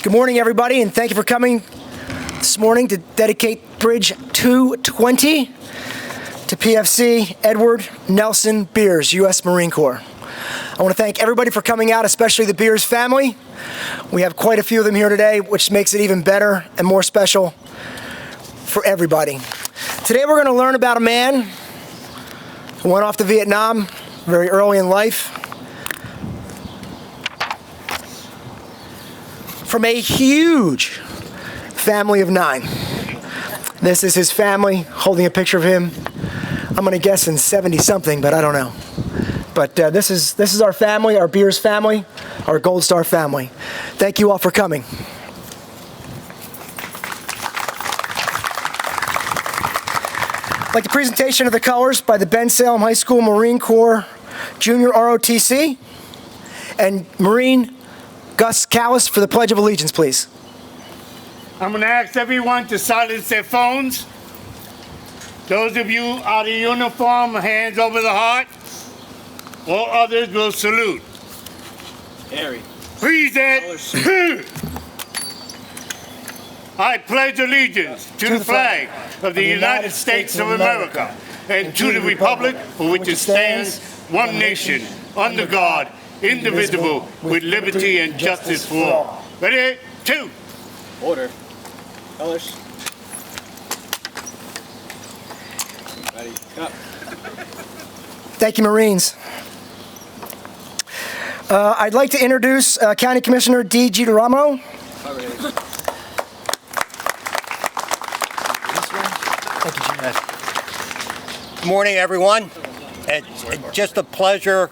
Good morning, everybody, and thank you for coming this morning to dedicate Bridge 220 to PFC Edward Nelson Beers, U.S. Marine Corps. I want to thank everybody for coming out, especially the Beers family. We have quite a few of them here today, which makes it even better and more special for everybody. Today we're going to learn about a man who went off to Vietnam very early in life, from a huge family of 9. This is his family, holding a picture of him. I'm going to guess in 70-something, but I don't know. But this is our family, our Beers family, our Gold Star family. Thank you all for coming. Like the presentation of the colors by the Ben Salem High School Marine Corps Junior ROTC, and Marine Gus Callis for the Pledge of Allegiance, please. I'm going to ask everyone to silence their phones. Those of you out of uniform, hands over the heart. All others will salute. Harry. Please, Ed. I pledge allegiance to the flag of the United States of America and to the republic for which it stands, one nation, under God, indivisible, with liberty and justice for all. Ready? 2. Order. Colors. Ready. Up. Thank you, Marines. I'd like to introduce County Commissioner D. Girolamo. Thank you, Jim. Good morning, everyone. It's just a pleasure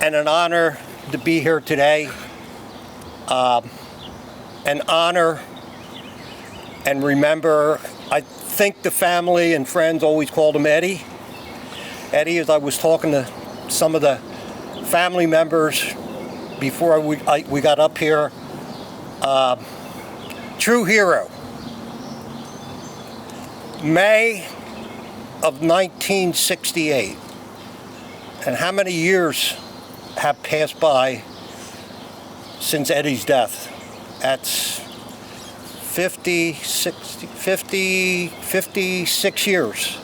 and an honor to be here today. An honor and remember, I think the family and friends always called him Eddie. Eddie, as I was talking to some of the family members before we got up here, true hero. May of 1968, and how many years have passed by since Eddie's death? That's 56 years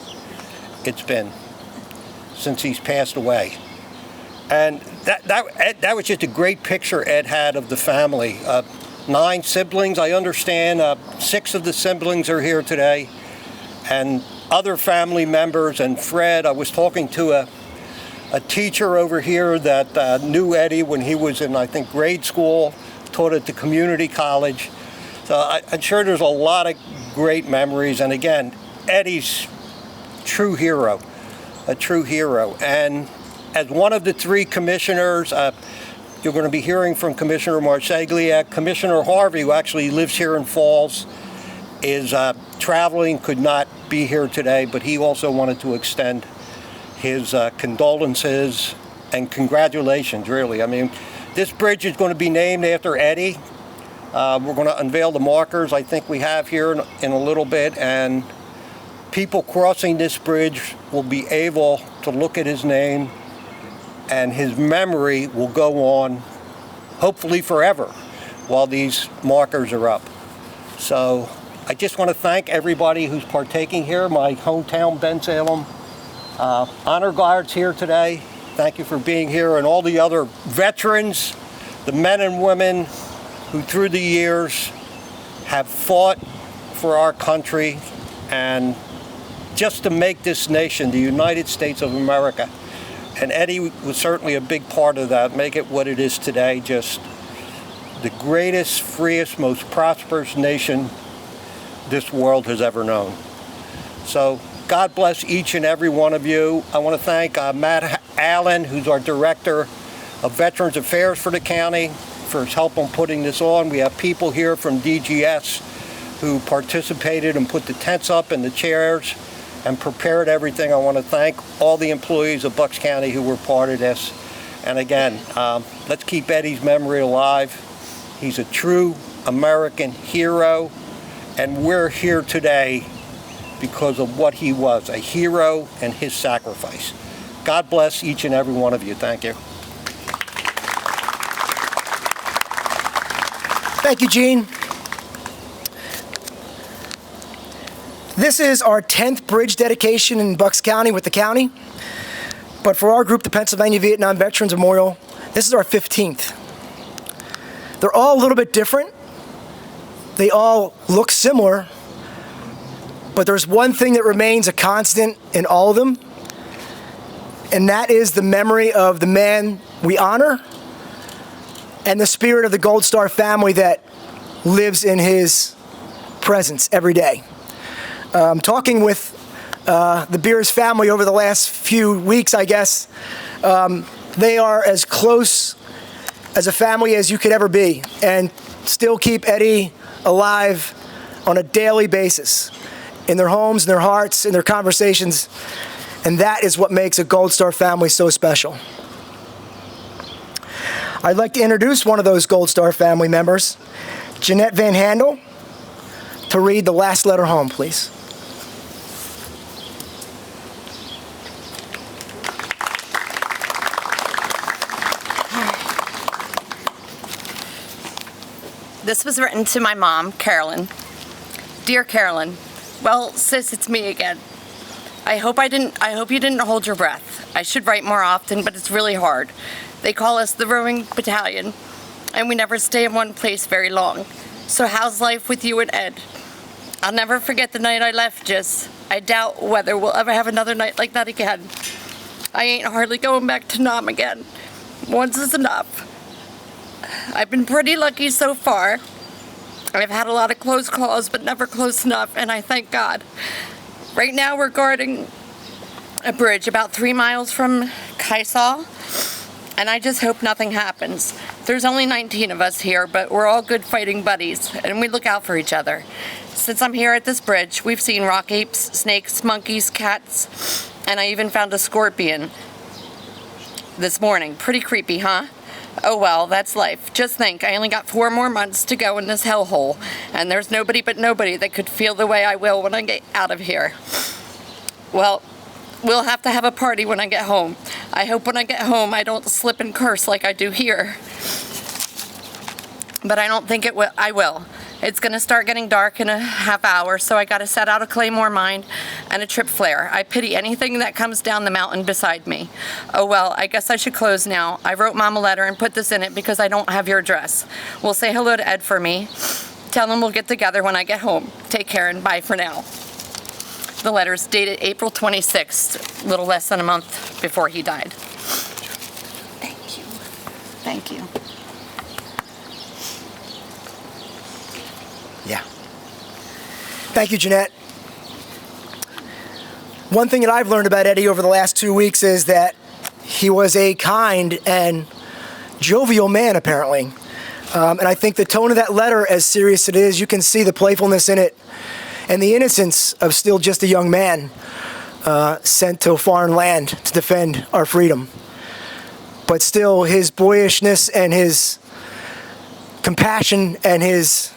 it's been since he's passed away. And that was just a great picture Ed had of the family. 9 siblings, I understand. 6 of the siblings are here today. And other family members, and Fred, I was talking to a teacher over here that knew Eddie when he was in, I think, grade school, taught at the community college. So I'm sure there's a lot of great memories. And again, Eddie's true hero, a true hero. And as one of the 3 commissioners, you're going to be hearing from Commissioner Marseglia. Commissioner Harvey, who actually lives here in Falls, is traveling, could not be here today, but he also wanted to extend his condolences and congratulations, really. I mean, this bridge is going to be named after Eddie. We're going to unveil the markers I think we have here in a little bit, and people crossing this bridge will be able to look at his name, and his memory will go on, hopefully forever, while these markers are up. So I just want to thank everybody who's partaking here, my hometown, Ben Salem. Honor Guards here today, thank you for being here, and all the other veterans, the men and women who through the years have fought for our country and just to make this nation, the United States of America. And Eddie was certainly a big part of that, make it what it is today, just the greatest, freest, most prosperous nation this world has ever known. So God bless each and every one of you. I want to thank Matt Allen, who's our Director of Veterans Affairs for the county, for his help on putting this on. We have people here from DGS who participated and put the tents up and the chairs and prepared everything. I want to thank all the employees of Bucks County who were part of this. And again, let's keep Eddie's memory alive. He's a true American hero, and we're here today because of what he was, a hero and his sacrifice. God bless each and every one of you. Thank you. Thank you, Gene. This is our 10th bridge dedication in Bucks County with the county. But for our group, the Pennsylvania Vietnam Veterans Memorial, this is our 15th. They're all a little bit different. They all look similar. But there's one thing that remains a constant in all of them, and that is the memory of the man we honor and the spirit of the Gold Star family that lives in his presence every day. Talking with the Beers family over the last few weeks, I guess, they are as close as a family as you could ever be, and still keep Eddie alive on a daily basis in their homes, in their hearts, in their conversations, and that is what makes a Gold Star family so special. I'd like to introduce one of those Gold Star family members, Jeanette Van Handel, to read the last letter home, please. This was written to my mom, Carolyn. Dear Carolyn, well, sis, it's me again. I hope you didn't hold your breath. I should write more often, but it's really hard. They call us the rowing battalion, and we never stay in one place very long. So how's life with you and Ed? I'll never forget the night I left Jis. I doubt whether we'll ever have another night like that again. I ain't hardly going back to Nam again. Once is enough. I've been pretty lucky so far. I've had a lot of close calls, but never close enough, and I thank God. Right now we're guarding a bridge about 3 miles from Kaisaw, and I just hope nothing happens. There's only 19 of us here, but we're all good fighting buddies, and we look out for each other. Since I'm here at this bridge, we've seen rock apes, snakes, monkeys, cats, and I even found a scorpion this morning. Pretty creepy, huh? Oh well, that's life. Just think, I only got 4 more months to go in this hellhole, and there's nobody but nobody that could feel the way I will when I get out of here. Well, we'll have to have a party when I get home. I hope when I get home I don't slip and curse like I do here. But I don't think I will. It's gonna start getting dark in a half hour, so I gotta set out a Claymore mine and a trip flare. I pity anything that comes down the mountain beside me. Oh well, I guess I should close now. I wrote Mom a letter and put this in it because I don't have your address. We'll say hello to Ed for me. Tell him we'll get together when I get home. Take care and bye for now. The letter's dated April 26th, a little less than a month before he died. Thank you. Thank you. Yeah. Thank you, Jeanette. One thing that I've learned about Eddie over the last 2 weeks is that he was a kind and jovial man, apparently. And I think the tone of that letter, as serious as it is, you can see the playfulness in it and the innocence of still just a young man sent to a foreign land to defend our freedom. But still, his boyishness and his compassion and his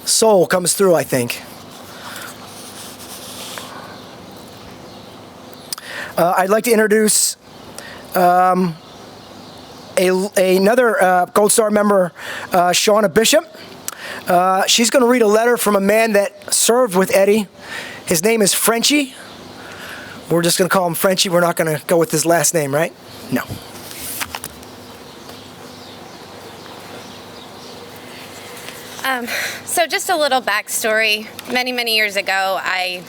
soul comes through, I think. I'd like to introduce another Gold Star member, Shauna Bishop. She's going to read a letter from a man that served with Eddie. His name is Frenchie. We're just going to call him Frenchie. We're not going to go with his last name, right? No. So just a little backstory. Many, many years ago, I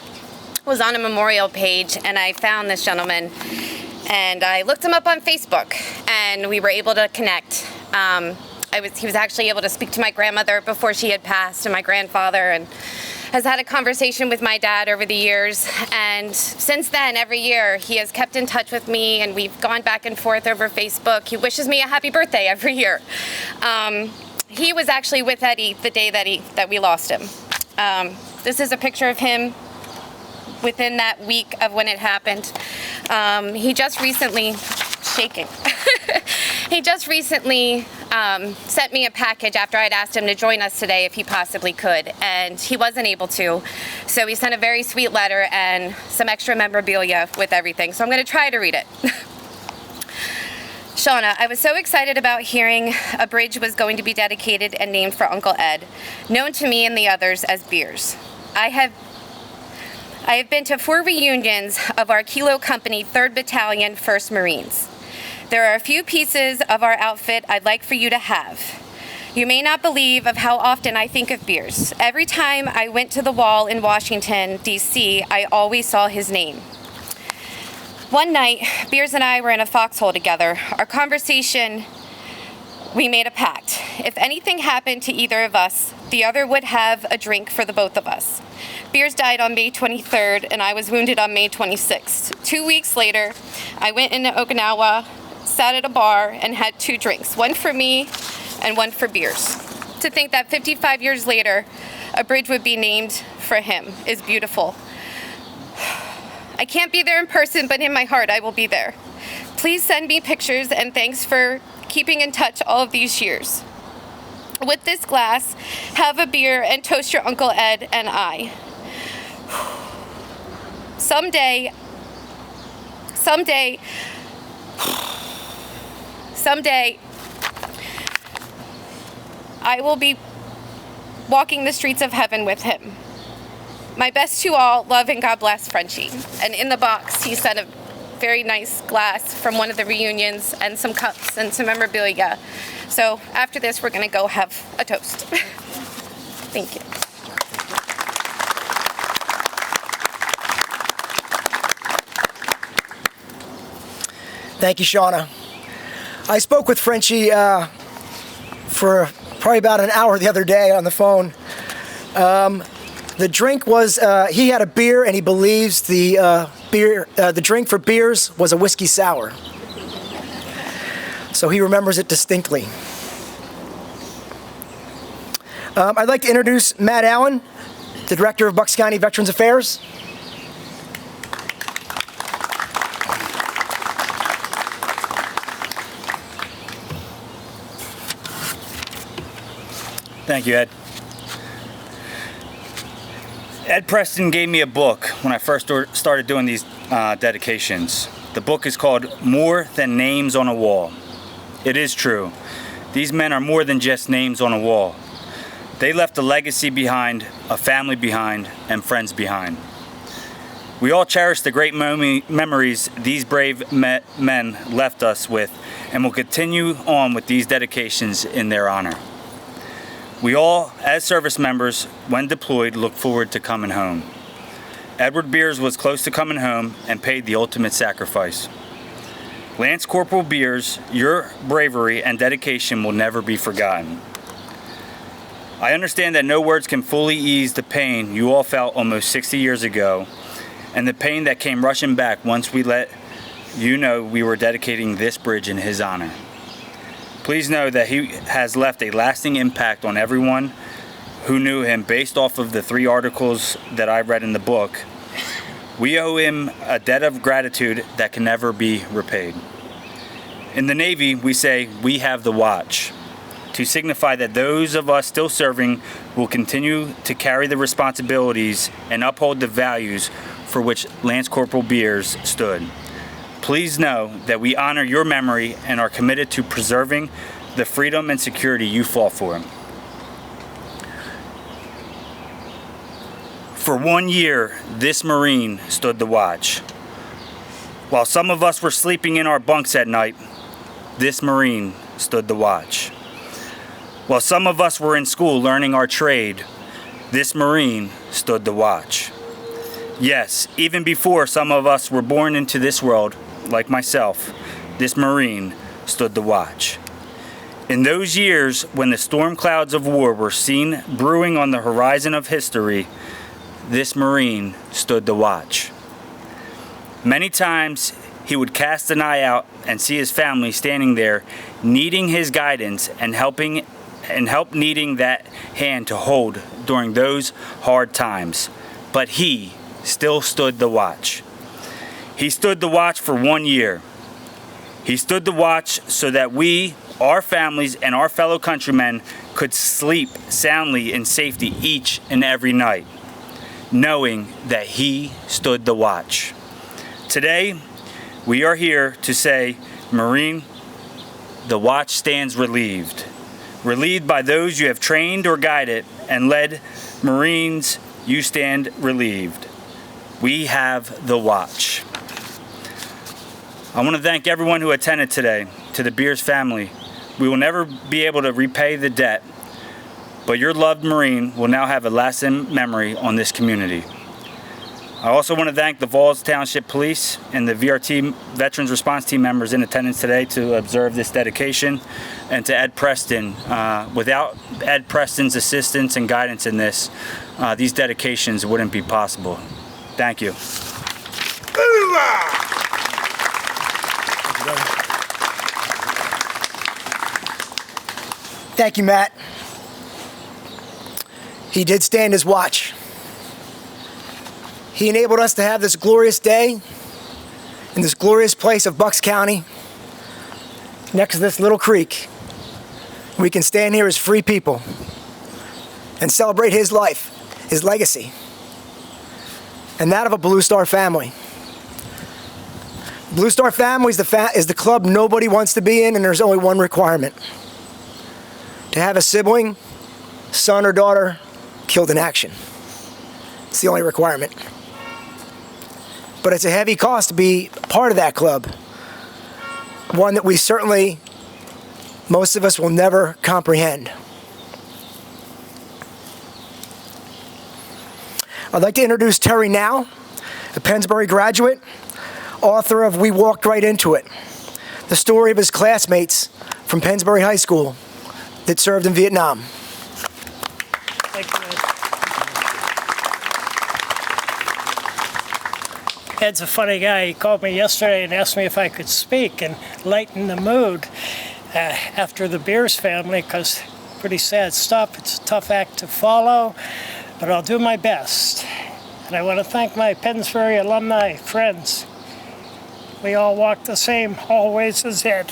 was on a memorial page and I found this gentleman and I looked him up on Facebook and we were able to connect. He was actually able to speak to my grandmother before she had passed and my grandfather, and has had a conversation with my dad over the years. And since then, every year, he has kept in touch with me and we've gone back and forth over Facebook. He wishes me a happy birthday every year. He was actually with Eddie the day that we lost him. This is a picture of him within that week of when it happened. He just recently, shaking. He just recently sent me a package after I'd asked him to join us today if he possibly could, and he wasn't able to. So he sent a very sweet letter and some extra memorabilia with everything. So I'm going to try to read it. Shauna, I was so excited about hearing a bridge was going to be dedicated and named for Uncle Ed, known to me and the others as Beers. I have been to 4 reunions of our Kilo Company 3rd Battalion 1st Marines. There are a few pieces of our outfit I'd like for you to have. You may not believe of how often I think of Beers. Every time I went to the wall in Washington, D.C., I always saw his name. One night, Beers and I were in a foxhole together. Our conversation, we made a pact. If anything happened to either of us, the other would have a drink for the both of us. Beers died on May 23rd, and I was wounded on May 26th. 2 weeks later, I went into Okinawa, sat at a bar, and had 2 drinks, one for me and one for Beers. To think that 55 years later, a bridge would be named for him is beautiful. I can't be there in person, but in my heart, I will be there. Please send me pictures, and thanks for keeping in touch all of these years. With this glass, have a beer and toast your Uncle Ed and I. Someday, I will be walking the streets of heaven with him. My best to all, love and God bless, Frenchie. And in the box, he sent a very nice glass from one of the reunions and some cups and some memorabilia. So after this, we're gonna go have a toast. Thank you. Thank you, Shauna. I spoke with Frenchie for probably about an hour the other day on the phone. The drink was, he had a beer, and he believes the drink for Beers was a whiskey sour. So he remembers it distinctly. I'd like to introduce Matt Allen, the Director of Bucks County Veterans Affairs. Thank you, Ed. Ed Preston gave me a book when I first started doing these dedications. The book is called More Than Names on a Wall. It is true. These men are more than just names on a wall. They left a legacy behind, a family behind, and friends behind. We all cherish the great memories these brave men left us with, and will continue on with these dedications in their honor. We all, as service members, when deployed, look forward to coming home. Edward Beers was close to coming home and paid the ultimate sacrifice. Lance Corporal Beers, your bravery and dedication will never be forgotten. I understand that no words can fully ease the pain you all felt almost 60 years ago, and the pain that came rushing back once we let you know we were dedicating this bridge in his honor. Please know that he has left a lasting impact on everyone who knew him based off of the 3 articles that I read in the book. We owe him a debt of gratitude that can never be repaid. In the Navy, we say, we have the watch, to signify that those of us still serving will continue to carry the responsibilities and uphold the values for which Lance Corporal Beers stood. Please know that we honor your memory and are committed to preserving the freedom and security you fought for. For 1 year, this Marine stood the watch. While some of us were sleeping in our bunks at night, this Marine stood the watch. While some of us were in school learning our trade, this Marine stood the watch. Yes, even before some of us were born into this world, like myself, this Marine stood the watch. In those years when the storm clouds of war were seen brewing on the horizon of history, this Marine stood the watch. Many times he would cast an eye out and see his family standing there needing his guidance and help needing that hand to hold during those hard times. But he still stood the watch. He stood the watch for 1 year. He stood the watch so that we, our families, and our fellow countrymen could sleep soundly in safety each and every night, knowing that he stood the watch. Today, we are here to say, Marine, the watch stands relieved. Relieved by those you have trained or guided and led. Marines, you stand relieved. We have the watch. I want to thank everyone who attended today. To the Beers family, we will never be able to repay the debt, but your loved Marine will now have a lasting memory on this community. I also want to thank the Falls Township Police and the VRT Veterans Response Team members in attendance today to observe this dedication, and to Ed Preston. Without Ed Preston's assistance and guidance in this, these dedications wouldn't be possible. Thank you. Thank you, Matt. He did stand his watch. He enabled us to have this glorious day in this glorious place of Bucks County, next to this little creek. We can stand here as free people and celebrate his life, his legacy, and that of a Blue Star family. Blue Star family is the club nobody wants to be in, and there's only one requirement: to have a sibling, son or daughter, killed in action. It's the only requirement. But it's a heavy cost to be part of that club. One that we certainly, most of us will never comprehend. I'd like to introduce Terry now, a Pennsbury graduate, author of We Walked Right Into It, the story of his classmates from Pennsbury High School that served in Vietnam. Thank you, Ed. Ed's a funny guy. He called me yesterday and asked me if I could speak and lighten the mood after the Beers family, because pretty sad stuff. It's a tough act to follow, but I'll do my best. And I want to thank my Pennsbury alumni friends. We all walk the same hallways as Ed.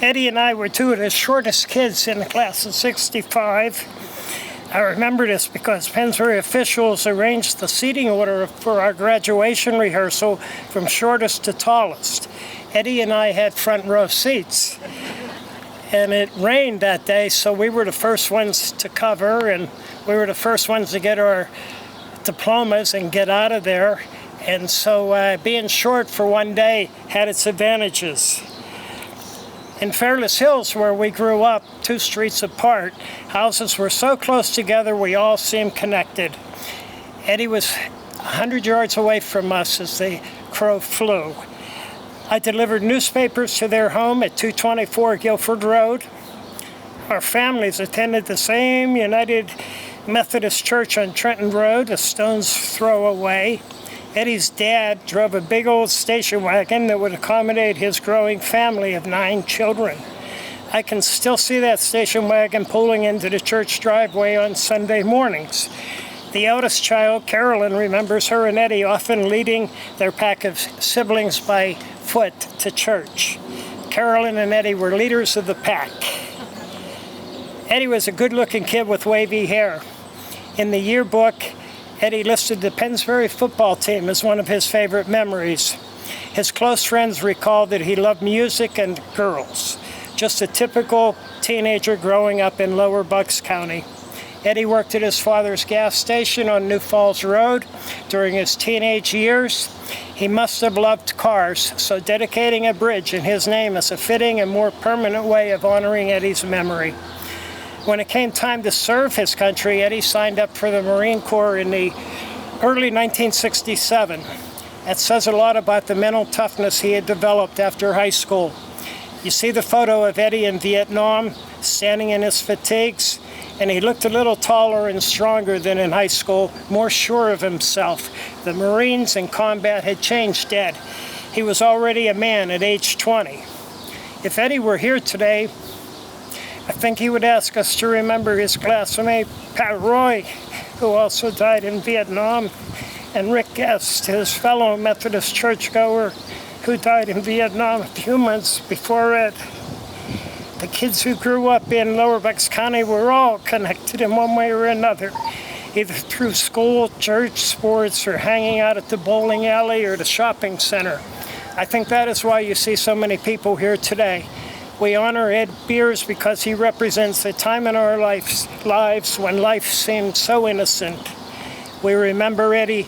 Eddie and I were two of the shortest kids in the class of 65. I remember this because Pennsbury officials arranged the seating order for our graduation rehearsal from shortest to tallest. Eddie and I had front row seats. And it rained that day, so we were the first ones to cover, and we were the first ones to get our diplomas and get out of there. And so being short for one day had its advantages. In Fairless Hills, where we grew up, 2 streets apart, houses were so close together we all seemed connected. Eddie was 100 yards away from us as the crow flew. I delivered newspapers to their home at 224 Guilford Road. Our families attended the same United Methodist Church on Trenton Road, a stone's throw away. Eddie's dad drove a big old station wagon that would accommodate his growing family of 9 children. I can still see that station wagon pulling into the church driveway on Sunday mornings. The eldest child, Carolyn, remembers her and Eddie often leading their pack of siblings by foot to church. Carolyn and Eddie were leaders of the pack. Eddie was a good-looking kid with wavy hair. In the yearbook, Eddie listed the Pennsbury football team as one of his favorite memories. His close friends recalled that he loved music and girls, just a typical teenager growing up in Lower Bucks County. Eddie worked at his father's gas station on New Falls Road during his teenage years. He must have loved cars, so dedicating a bridge in his name is a fitting and more permanent way of honoring Eddie's memory. When it came time to serve his country, Eddie signed up for the Marine Corps in the early 1967. That says a lot about the mental toughness he had developed after high school. You see the photo of Eddie in Vietnam, standing in his fatigues, and he looked a little taller and stronger than in high school, more sure of himself. The Marines and combat had changed Ed. He was already a man at age 20. If Eddie were here today, I think he would ask us to remember his classmate, Pat Roy, who also died in Vietnam, and Rick Guest, his fellow Methodist churchgoer, who died in Vietnam a few months before Ed. The kids who grew up in Lower Bucks County were all connected in one way or another, either through school, church, sports, or hanging out at the bowling alley or the shopping center. I think that is why you see so many people here today. We honor Ed Beers because he represents a time in our lives when life seemed so innocent. We remember Eddie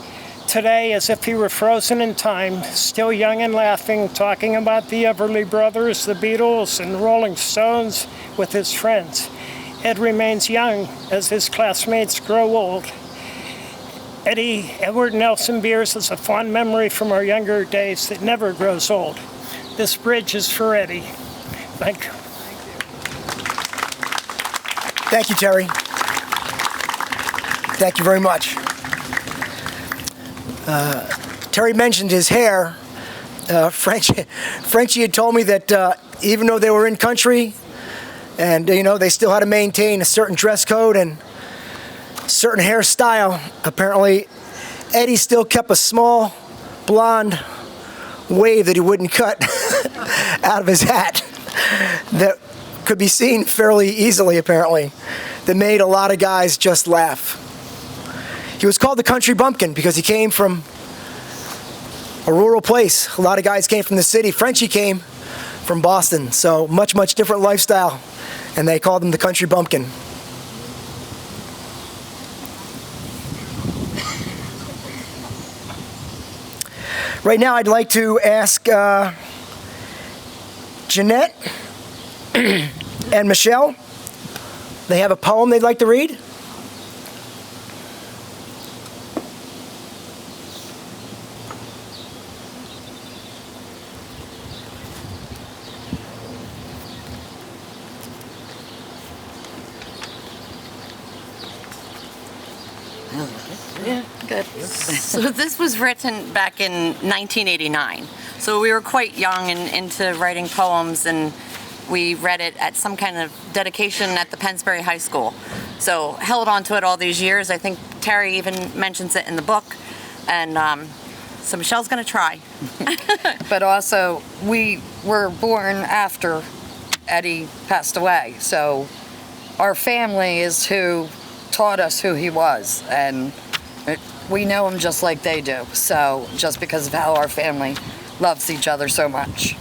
today as if he were frozen in time, still young and laughing, talking about the Everly Brothers, the Beatles, and Rolling Stones with his friends. Ed remains young as his classmates grow old. Eddie Edward Nelson Beers is a fond memory from our younger days that never grows old. This bridge is for Eddie. Thank you. Thank you, Terry. Thank you very much. Terry mentioned his hair. Frenchie had told me that even though they were in country and, they still had to maintain a certain dress code and certain hairstyle, apparently Eddie still kept a small blonde wave that he wouldn't cut out of his hat that could be seen fairly easily, apparently, that made a lot of guys just laugh. He was called the country bumpkin because he came from a rural place. A lot of guys came from the city. Frenchie came from Boston, so much different lifestyle, and they called him the country bumpkin. Right now, I'd like to ask Jeanette and Michelle. They have a poem they'd like to read. Good. So this was written back in 1989. So we were quite young and into writing poems, and we read it at some kind of dedication at the Pennsbury High School. So held on to it all these years. I think Terry even mentions it in the book. And so Michelle's going to try. But also, we were born after Eddie passed away. So our family is who taught us who he was. And we know him just like they do. So just because of how our family loves each other so much.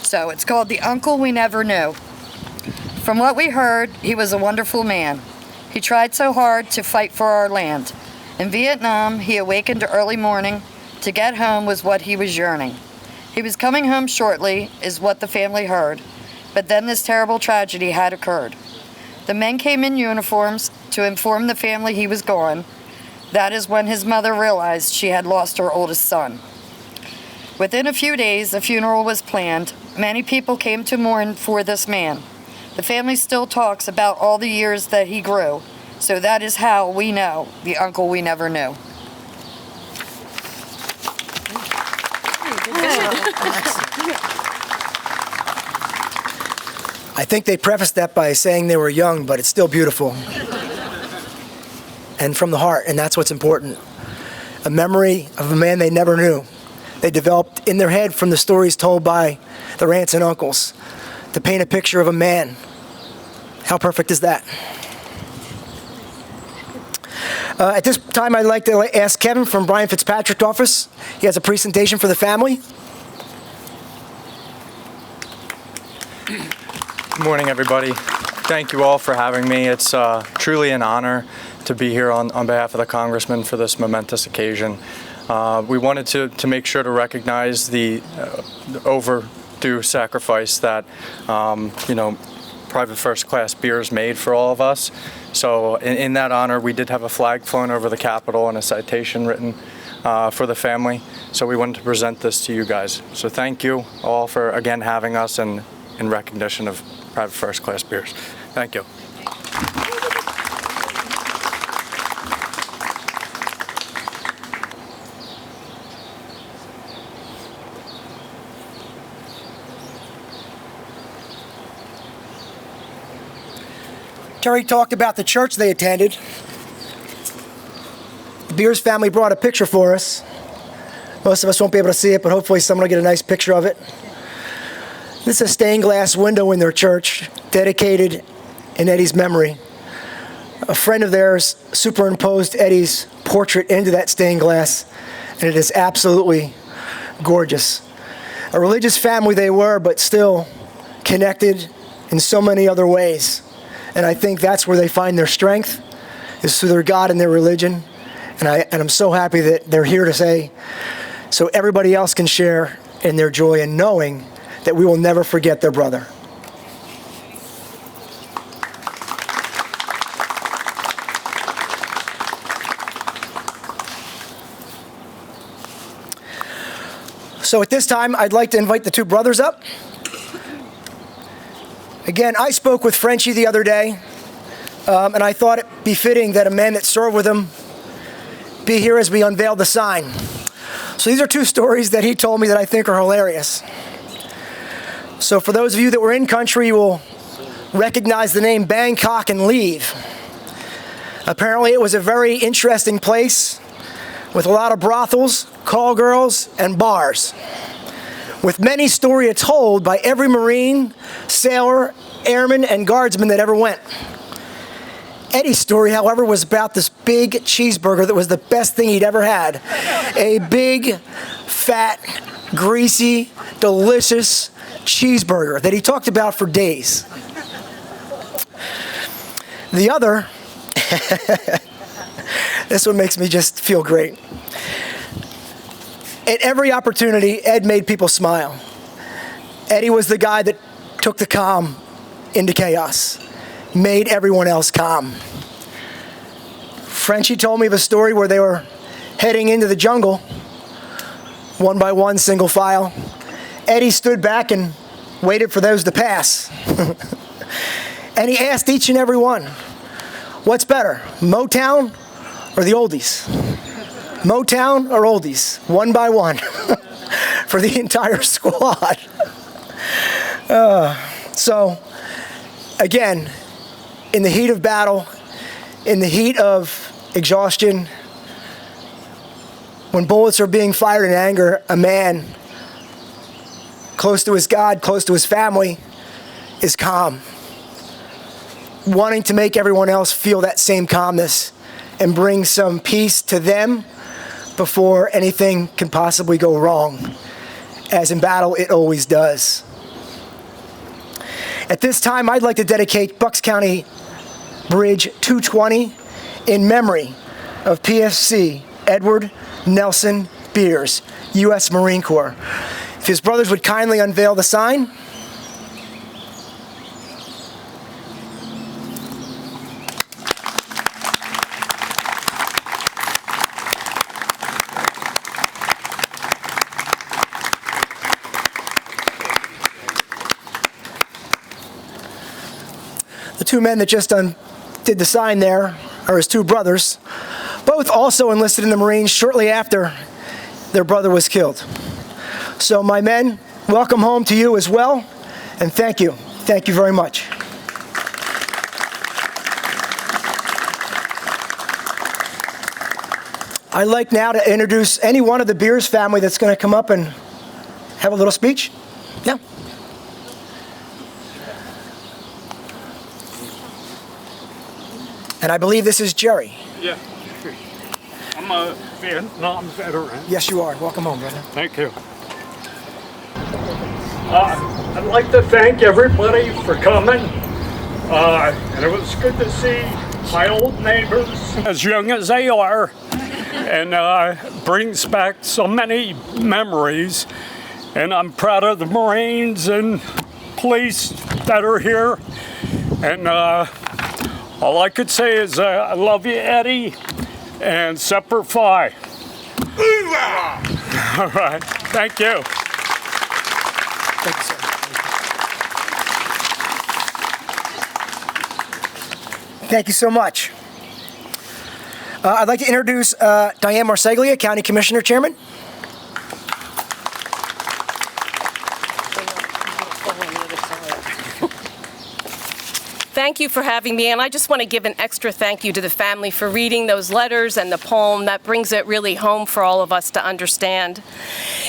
So it's called The Uncle We Never Knew. From what we heard, he was a wonderful man. He tried so hard to fight for our land. In Vietnam, he awakened early morning. To get home was what he was yearning. He was coming home shortly, is what the family heard. But then this terrible tragedy had occurred. The men came in uniforms to inform the family he was gone. That is when his mother realized she had lost her oldest son. Within a few days, a funeral was planned. Many people came to mourn for this man. The family still talks about all the years that he grew. So that is how we know the uncle we never knew. I think they prefaced that by saying they were young, but it's still beautiful. And from the heart, and that's what's important. A memory of a man they never knew. They developed in their head from the stories told by their aunts and uncles to paint a picture of a man. How perfect is that? At this time, I'd like to ask Kevin from Brian Fitzpatrick's office. He has a presentation for the family. Good morning, everybody. Thank you all for having me. It's truly an honor to be here on behalf of the Congressman for this momentous occasion. We wanted to make sure to recognize the overdue sacrifice that, Private First Class Beers made for all of us. So in that honor, we did have a flag flown over the Capitol and a citation written for the family. So we wanted to present this to you guys. So thank you all for, again, having us and in recognition of Private First Class Beers. Thank you. Terry talked about the church they attended. The Beers family brought a picture for us. Most of us won't be able to see it, but hopefully someone will get a nice picture of it. This is a stained glass window in their church, dedicated in Eddie's memory. A friend of theirs superimposed Eddie's portrait into that stained glass, and it is absolutely gorgeous. A religious family they were, but still connected in so many other ways. And I think that's where they find their strength, is through their God and their religion. And I'm so happy that they're here to say, so everybody else can share in their joy and knowing that we will never forget their brother. So at this time, I'd like to invite the two brothers up. Again, I spoke with Frenchie the other day, and I thought it befitting that a man that served with him be here as we unveil the sign. So these are two stories that he told me that I think are hilarious. So for those of you that were in country, you will recognize the name Bangkok and Leave. Apparently it was a very interesting place with a lot of brothels, call girls, and bars, with many stories told by every Marine, sailor, airman, and guardsman that ever went. Eddie's story, however, was about this big cheeseburger that was the best thing he'd ever had. A big, fat, greasy, delicious cheeseburger that he talked about for days. The other, this one makes me just feel great. At every opportunity, Ed made people smile. Eddie was the guy that took the calm into chaos, made everyone else calm. Frenchie told me of a story where they were heading into the jungle, one by one, single file. Eddie stood back and waited for those to pass. And he asked each and every one, what's better, Motown or the oldies? Motown or oldies, one by one, for the entire squad. So, again, in the heat of battle, in the heat of exhaustion, when bullets are being fired in anger, a man close to his God, close to his family, is calm, wanting to make everyone else feel that same calmness and bring some peace to them before anything can possibly go wrong, as in battle it always does. At this time, I'd like to dedicate Bucks County Bridge 220 in memory of PFC Edward Nelson Beers, U.S. Marine Corps. If his brothers would kindly unveil the sign. The two men that just did the sign there are his two brothers, both also enlisted in the Marines shortly after their brother was killed. So my men, welcome home to you as well, and thank you. Thank you very much. I'd like now to introduce any one of the Beers family that's going to come up and have a little speech. Yeah. And I believe this is Jerry. Yeah, I'm a Vietnam veteran. Yes, you are. Welcome home, brother. Thank you. I'd like to thank everybody for coming. And it was good to see my old neighbors, as young as they are, and brings back so many memories. And I'm proud of the Marines and police that are here. And all I could say is I love you, Eddie, and Semper Fi. All right, thank you. Thank you, sir. Thank you so much. I'd like to introduce Diane Marseglia, County Commissioner Chairman. Thank you for having me, and I just want to give an extra thank you to the family for reading those letters and the poem. That brings it really home for all of us to understand.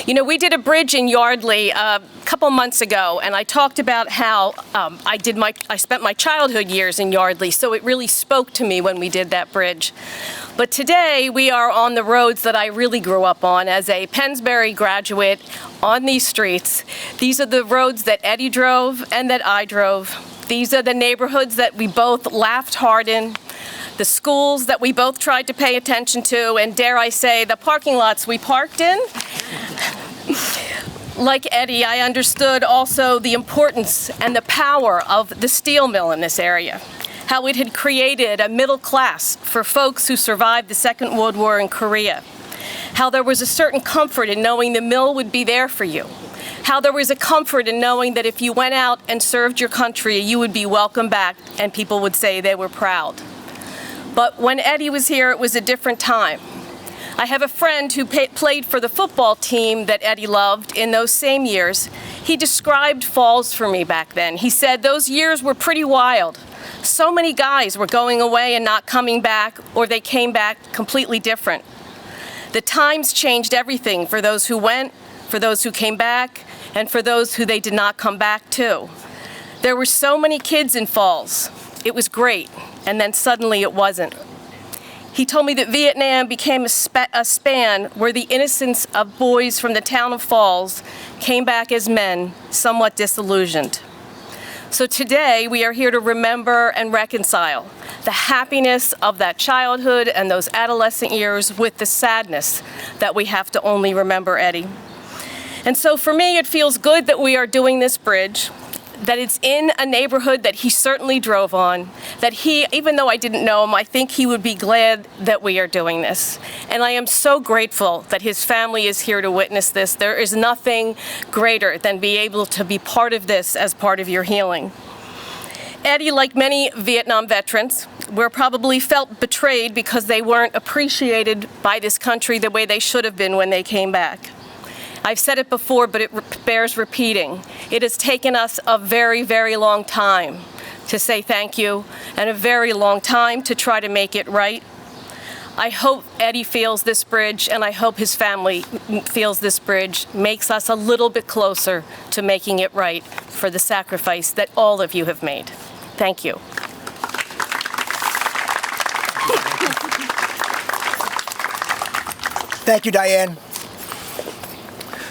You know, we did a bridge in Yardley a couple months ago, and I talked about how I spent my childhood years in Yardley, so it really spoke to me when we did that bridge. But today, we are on the roads that I really grew up on as a Pennsbury graduate on these streets. These are the roads that Eddie drove and that I drove. These are the neighborhoods that we both laughed hard in, the schools that we both tried to pay attention to, and dare I say, the parking lots we parked in. Like Eddie, I understood also the importance and the power of the steel mill in this area, how it had created a middle class for folks who survived the Second World War in Korea, how there was a certain comfort in knowing the mill would be there for you, how there was a comfort in knowing that if you went out and served your country, you would be welcomed back and people would say they were proud. But when Eddie was here, it was a different time. I have a friend who played for the football team that Eddie loved in those same years. He described Falls for me back then. He said those years were pretty wild. So many guys were going away and not coming back, or they came back completely different. The times changed everything for those who went, for those who came back, and for those who they did not come back to. There were so many kids in Falls. It was great, and then suddenly it wasn't. He told me that Vietnam became a span where the innocence of boys from the town of Falls came back as men, somewhat disillusioned. So today, we are here to remember and reconcile the happiness of that childhood and those adolescent years with the sadness that we have to only remember Eddie. And so for me, it feels good that we are doing this bridge, that it's in a neighborhood that he certainly drove on, that he, even though I didn't know him, I think he would be glad that we are doing this. And I am so grateful that his family is here to witness this. There is nothing greater than be able to be part of this as part of your healing. Eddie, like many Vietnam veterans, were probably felt betrayed because they weren't appreciated by this country the way they should have been when they came back. I've said it before, but it bears repeating. It has taken us a very, very long time to say thank you, and a very long time to try to make it right. I hope Eddie feels this bridge, and I hope his family feels this bridge makes us a little bit closer to making it right for the sacrifice that all of you have made. Thank you. Thank you, Diane.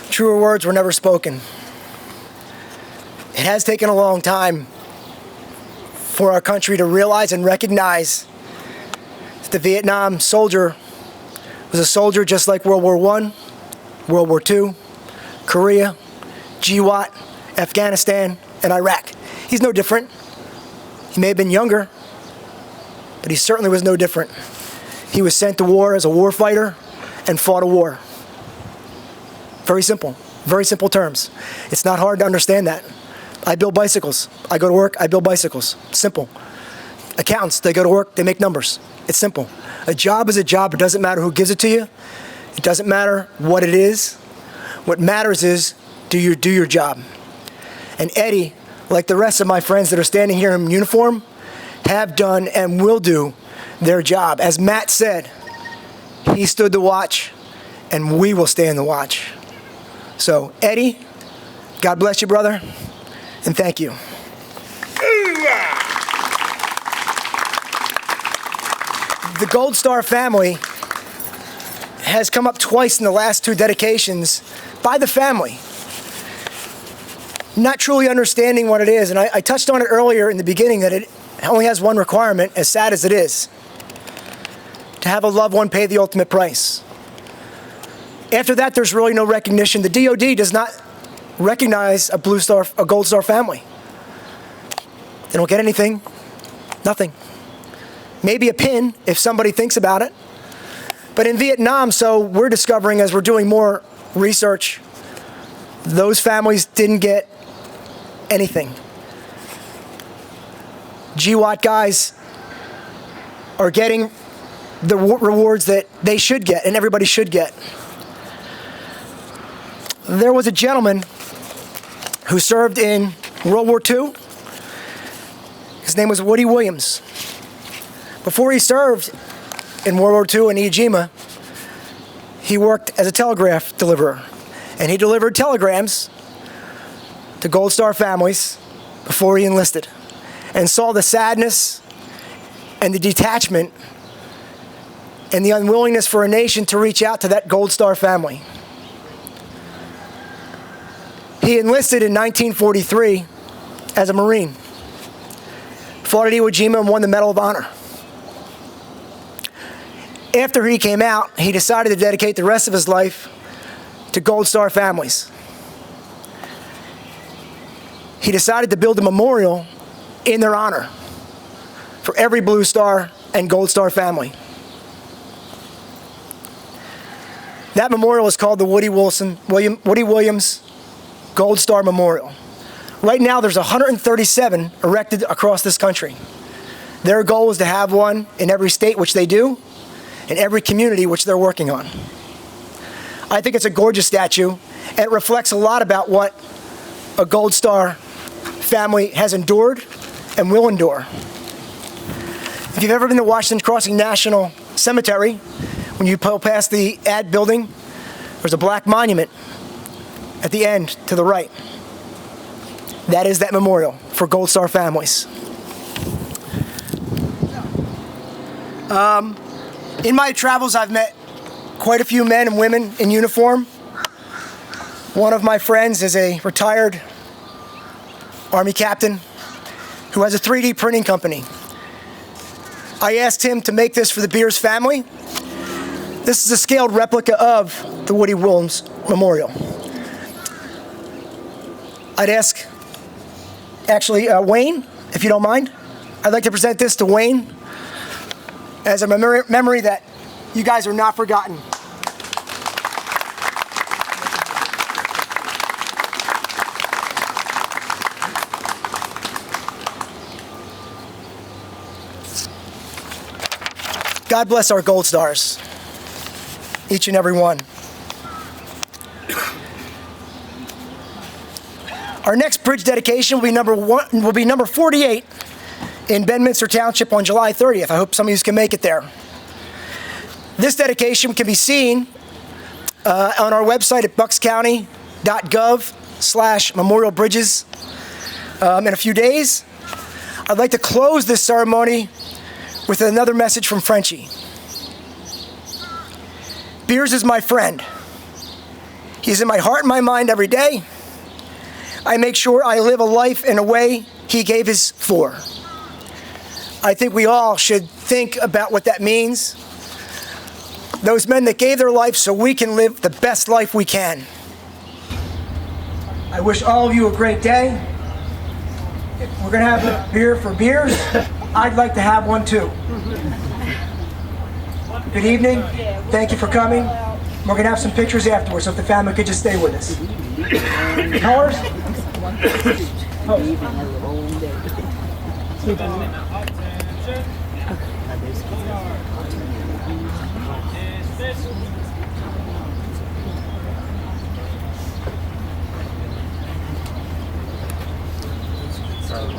Truer words were never spoken. It has taken a long time for our country to realize and recognize that the Vietnam soldier was a soldier just like World War I, World War II, Korea, GWAT, Afghanistan, and Iraq. He's no different. He may have been younger, but he certainly was no different. He was sent to war as a war fighter and fought a war. Very simple terms. It's not hard to understand that. I build bicycles. I go to work, I build bicycles. Simple. Accountants, they go to work, they make numbers. It's simple. A job is a job. It doesn't matter who gives it to you. It doesn't matter what it is. What matters is, do you do your job? And Eddie, like the rest of my friends that are standing here in uniform, have done and will do their job. As Matt said, he stood the watch, and we will stand the watch. So, Eddie, God bless you, brother, and thank you. The Gold Star family has come up twice in the last two dedications by the family, not truly understanding what it is. And I touched on it earlier in the beginning that it only has one requirement, as sad as it is, to have a loved one pay the ultimate price. After that, there's really no recognition. The DOD does not recognize a Gold Star family. They don't get anything, nothing. Maybe a pin if somebody thinks about it. But in Vietnam, so we're discovering as we're doing more research, those families didn't get anything. GWAT guys are getting the rewards that they should get and everybody should get. There was a gentleman who served in World War II, His name was Woody Williams. Before he served in World War II in Iwo Jima, he worked as a telegraph deliverer, and he delivered telegrams to Gold Star families before he enlisted, and saw the sadness and the detachment and the unwillingness for a nation to reach out to that Gold Star family. He enlisted in 1943 as a Marine, fought at Iwo Jima and won the Medal of Honor. After he came out, he decided to dedicate the rest of his life to Gold Star families. He decided to build a memorial in their honor for every Blue Star and Gold Star family. That memorial is called the Woody Williams Gold Star Memorial. Right now, there's 137 erected across this country. Their goal is to have one in every state, which they do, in every community which they're working on. I think it's a gorgeous statue, and it reflects a lot about what a Gold Star family has endured and will endure. If you've ever been to Washington Crossing National Cemetery, when you pull past the ad building, there's a black monument at the end to the right. That is that memorial for Gold Star families. In my travels, I've met quite a few men and women in uniform. One of my friends is a retired Army captain who has a 3D printing company. I asked him to make this for the Beers family. This is a scaled replica of the Woody Williams Memorial. I'd ask, actually, Wayne, if you don't mind. I'd like to present this to Wayne as a memory that you guys are not forgotten. God bless our Gold Stars, each and every one. Our next bridge dedication will be number 48 in Bedminster Township on July 30th. I hope some of you can make it there. This dedication can be seen on our website at buckscounty.gov/memorial bridges in a few days. I'd like to close this ceremony with another message from Frenchie. Beers is my friend. He's in my heart and my mind every day. I make sure I live a life in a way he gave his for. I think we all should think about what that means. Those men that gave their life so we can live the best life we can. I wish all of you a great day. If we're going to have a beer for Beers, I'd like to have one too. Good evening. Thank you for coming. We're going to have some pictures afterwards, so if the family could just stay with us. Colors? Oh.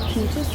Can you just